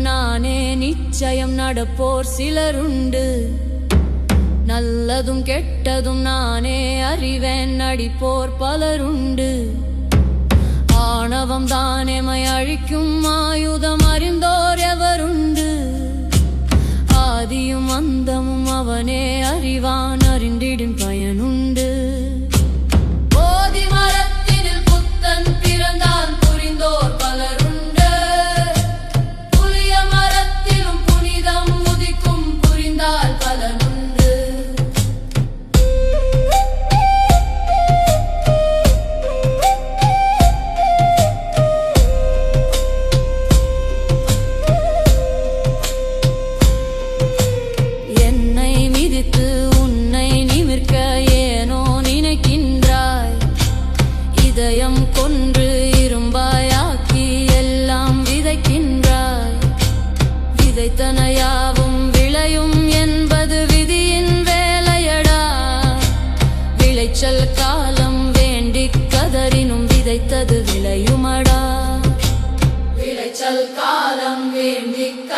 நானே நிச்சயம் நடப்போர் சிலருண்டு. நல்லதும் கெட்டதும் நானே அறிவேன் நடிப்போர் பலருண்டு. ஆணவம் தானேமை அழிக்கும் ஆயுதம் அறிந்தோர் எவருண்டு. ஆதியும் அந்தமும் அவனே அறிவான் அறிந்திடும் பயனுண்டு. போதி மரத்தினில் புத்தன் பிறந்தான் புரிந்தோர் பலருண்டு. இதயம் கொன்று இரும்பாயாக்கி எல்லாம் விதைக்கின்றாய். விதைத்தனையாவும் விளையும் என்பது விதியின் வேலையடா. விளைச்சல் காலம் வேண்டிக் கதறினும் விதைத்தது விளையுமடா. விளைச்சல் காலம் வேண்டிக்